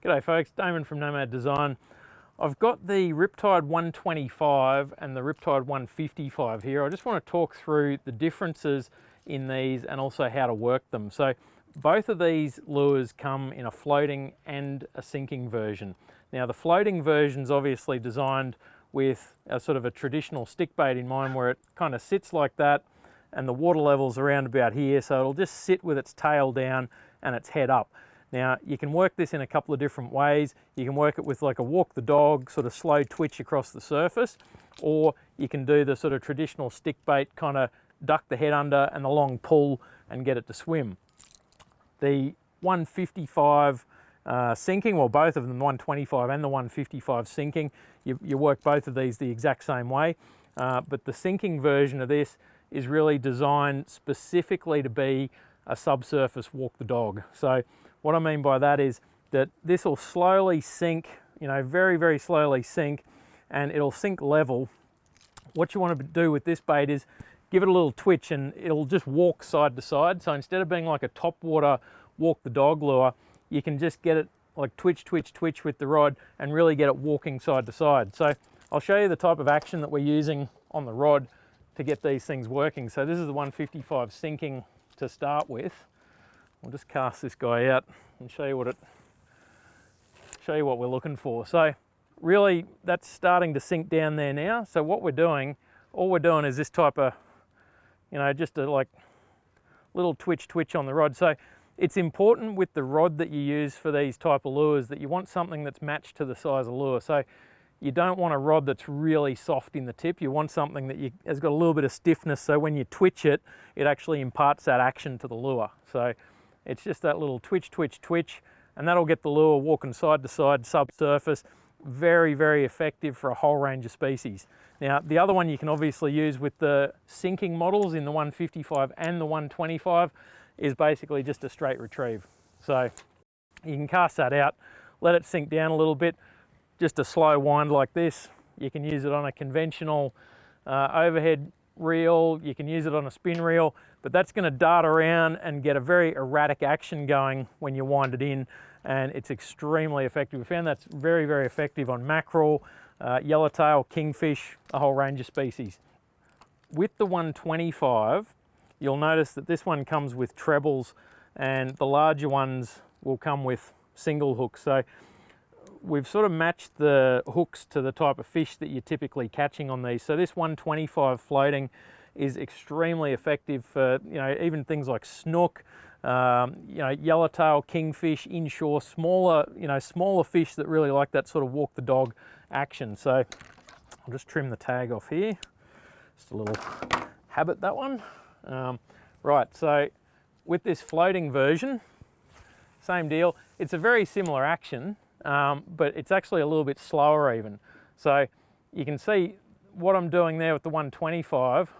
G'day folks, Damon from Nomad Design. I've got the Riptide 125 and the Riptide 155 here. I just want to talk through the differences in these and also how to work them. So both of these lures come in a floating and a sinking version. Now the floating version's obviously designed with a sort of a traditional stick bait in mind, where it kind of sits like that and the water level's around about here, so it'll just sit with its tail down and its head up. Now you can work this in a couple of different ways. You can work it with like a walk the dog, sort of slow twitch across the surface, or you can do the sort of traditional stick bait, kind of duck the head under and the long pull and get it to swim. The 155 sinking, well both of them, the 125 and the 155 sinking, you work both of these the exact same way, but the sinking version of this is really designed specifically to be a subsurface walk the dog. So what I mean by that is that this will slowly sink, you know, very, very slowly sink, and it'll sink level. What you want to do with this bait is give it a little twitch and it'll just walk side to side. So instead of being like a top water walk the dog lure, you can just get it like twitch, twitch, twitch with the rod and really get it walking side to side. So I'll show you the type of action that we're using on the rod to get these things working. So this is the 155 sinking to start with. I'll just cast this guy out and show you what we're looking for. So really that's starting to sink down there now. So what we're doing, all we're doing is this type of, you know, just a like little twitch on the rod. So it's important with the rod that you use for these type of lures that you want something that's matched to the size of lure. So you don't want a rod that's really soft in the tip. You want something that has got a little bit of stiffness, so when you twitch it, it actually imparts that action to the lure. So it's just that little twitch, and that'll get the lure walking side to side, subsurface. Very, very effective for a whole range of species. Now, the other one you can obviously use with the sinking models in the 155 and the 125 is basically just a straight retrieve. So you can cast that out, let it sink down a little bit, just a slow wind like this. You can use it on a conventional overhead reel, you can use it on a spin reel, but that's going to dart around and get a very erratic action going when you wind it in, and it's extremely effective. We found that's very, very effective on mackerel, yellowtail, kingfish, a whole range of species. With the 125, you'll notice that this one comes with trebles, and the larger ones will come with single hooks. So we've sort of matched the hooks to the type of fish that you're typically catching on these. So this 125 floating is extremely effective for, you know, even things like snook, you know, yellowtail, kingfish, inshore, smaller, you know, smaller fish that really like that sort of walk the dog action. So I'll just trim the tag off here. Just a little habit, that one. Right, so with this floating version, same deal. It's a very similar action, but it's actually a little bit slower even. So you can see what I'm doing there with the 125,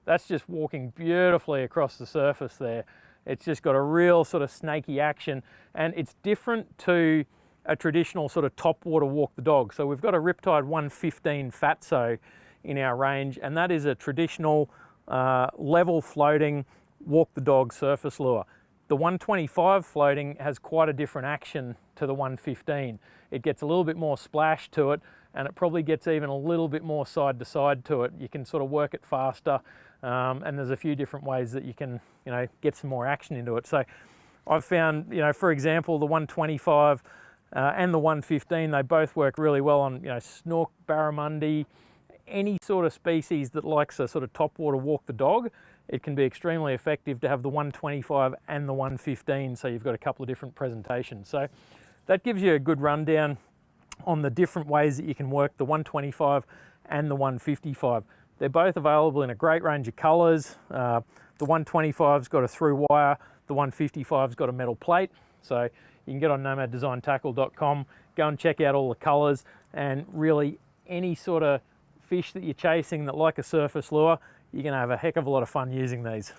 that's just walking beautifully across the surface there. It's just got a real sort of snaky action, and it's different to a traditional sort of top water walk the dog. So we've got a Riptide 115 Fatso in our range, and that is a traditional level floating walk the dog surface lure. The 125 floating has quite a different action to the 115. It gets a little bit more splash to it, and it probably gets even a little bit more side to side to it. You can sort of work it faster, and there's a few different ways that you can, you know, get some more action into it. So I've found, you know, for example, the 125 and the 115, they both work really well on, you know, snook, barramundi, any sort of species that likes a sort of top water walk the dog. It can be extremely effective to have the 125 and the 115, so you've got a couple of different presentations. So that gives you a good rundown on the different ways that you can work the 125 and the 155. They're both available in a great range of colours. The 125's got a through wire, the 155's got a metal plate. So you can get on nomaddesigntackle.com, go and check out all the colours, and really any sort of fish that you're chasing that like a surface lure, you're going to have a heck of a lot of fun using these.